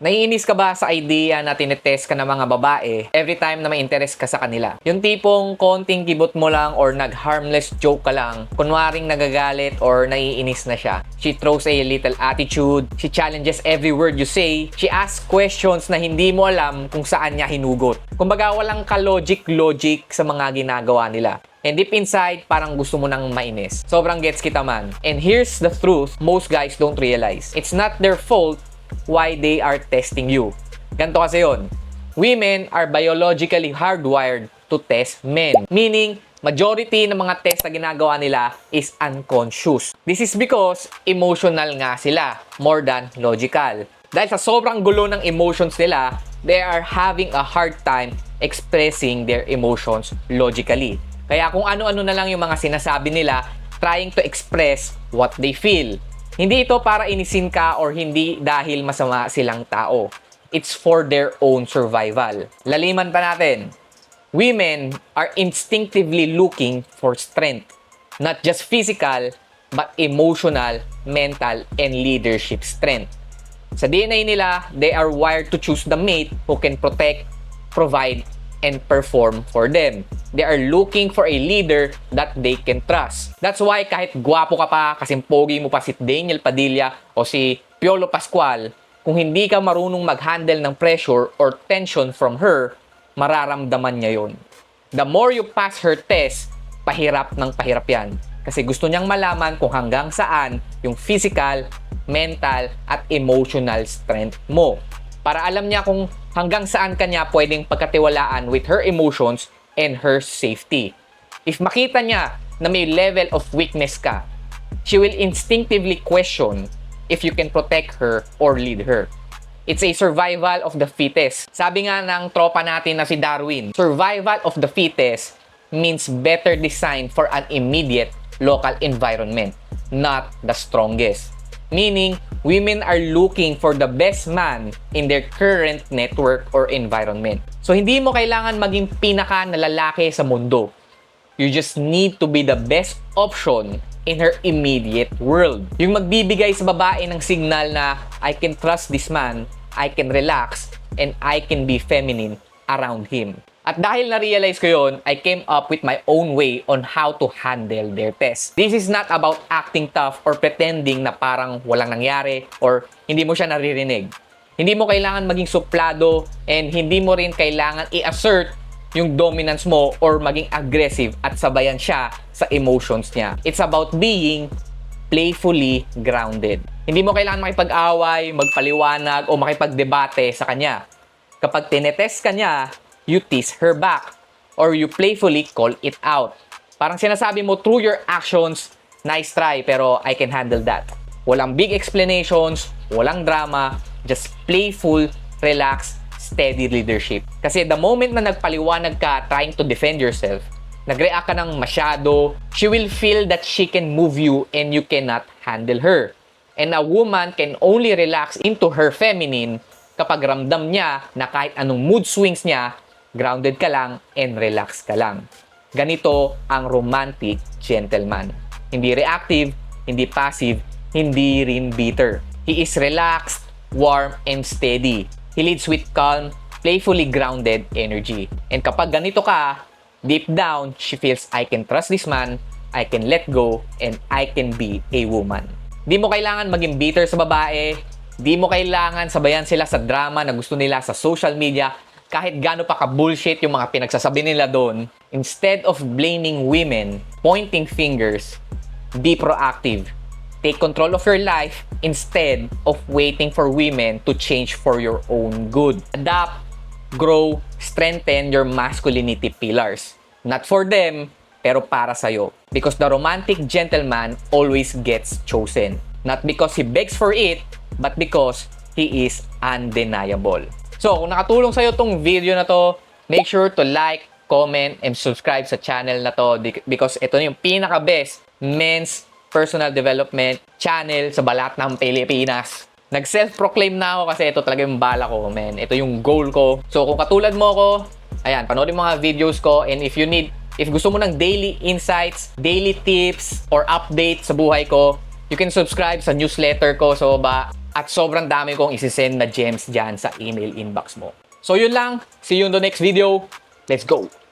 Naiinis ka ba sa idea na tinetest ka ng mga babae every time na may interest ka sa kanila? Yung tipong konting kibot mo lang or nag-harmless joke ka lang, kunwaring nagagalit or naiinis na siya. She throws a little attitude, she challenges every word you say, she asks questions na hindi mo alam kung saan niya hinugot. Kumbaga walang ka-logic sa mga ginagawa nila. And deep inside, parang gusto mo nang mainis. Sobrang gets kita man. And here's the truth most guys don't realize. It's not their fault why they are testing you. Ganito kasi yun. Women are biologically hardwired to test men. Meaning, majority ng mga test na ginagawa nila is unconscious. This is because emotional nga sila more than logical. Dahil sa sobrang gulo ng emotions nila, they are having a hard time expressing their emotions logically. Kaya kung ano-ano na lang yung mga sinasabi nila, trying to express what they feel. Hindi ito para inisin ka or hindi dahil masama silang tao. It's for their own survival. Laliman pa natin. Women are instinctively looking for strength. Not just physical, but emotional, mental, and leadership strength. Sa DNA nila, they are wired to choose the mate who can protect, provide, and perform for them. They are looking for a leader that they can trust. That's why kahit gwapo ka pa, kasing pogi mo pa si Daniel Padilla o si Piolo Pascual, kung hindi ka marunong mag-handle ng pressure or tension from her, mararamdaman niya yon. The more you pass her test, pahirap ng pahirap yan. Kasi gusto niyang malaman kung hanggang saan yung physical, mental, at emotional strength mo. Para alam niya kung hanggang saan kanya pwedeng pagkatiwalaan with her emotions and her safety. If makita niya na may level of weakness ka, she will instinctively question if you can protect her or lead her. It's a survival of the fittest. Sabi nga ng tropa natin na si Darwin, survival of the fittest means better design for an immediate local environment, not the strongest. Meaning, women are looking for the best man in their current network or environment. So, hindi mo kailangan maging pinaka na lalaki sa mundo. You just need to be the best option in her immediate world. Yung magbibigay sa babae ng signal na I can trust this man, I can relax, and I can be feminine around him. At dahil na-realize ko yun, I came up with my own way on how to handle their test. This is not about acting tough or pretending na parang walang nangyari or hindi mo siya naririnig. Hindi mo kailangan maging suplado and hindi mo rin kailangan i-assert yung dominance mo or maging aggressive at sabayan siya sa emotions niya. It's about being playfully grounded. Hindi mo kailangan makipag-away, magpaliwanag o makipagdebate sa kanya. Kapag tinetest ka niya, you tease her back or you playfully call it out. Parang sinasabi mo through your actions, nice try pero I can handle that. Walang big explanations, walang drama, just playful, relaxed, steady leadership. Kasi the moment na nagpaliwanag ka trying to defend yourself, nag-react ka ng masyado, she will feel that she can move you and you cannot handle her. And a woman can only relax into her feminine kapag ramdam niya na kahit anong mood swings niya, grounded ka lang and relax ka lang. Ganito ang romantic gentleman. Hindi reactive, hindi passive, hindi rin bitter. He is relaxed, warm, and steady. He leads with calm, playfully grounded energy. And kapag ganito ka, deep down, she feels, I can trust this man, I can let go, and I can be a woman. Di mo kailangan maging bitter sa babae, di mo kailangan sabayan sila sa drama na gusto nila sa social media, kahit gaano pa ka-bullshit yung mga pinagsasabi nila doon. Instead of blaming women, pointing fingers, be proactive. Take control of your life instead of waiting for women to change for your own good. Adapt, grow, strengthen your masculinity pillars. Not for them, pero para sa'yo. Because the romantic gentleman always gets chosen. Not because he begs for it, but because he is undeniable. So, kung nakatulong sa'yo tong video na to, make sure to like, comment, and subscribe sa channel na to because ito na yung pinaka-best men's personal development channel sa balat ng Pilipinas. Nag-self-proclaim na ako kasi ito talaga yung bala ko, man. Ito yung goal ko. So, kung katulad mo ko, ayan, panoorin mo mga videos ko, and if gusto mo ng daily insights, daily tips, or update sa buhay ko, you can subscribe sa newsletter ko sa baba. At sobrang dami kong isisend na gems dyan sa email inbox mo. So yun lang. See you in the next video. Let's go!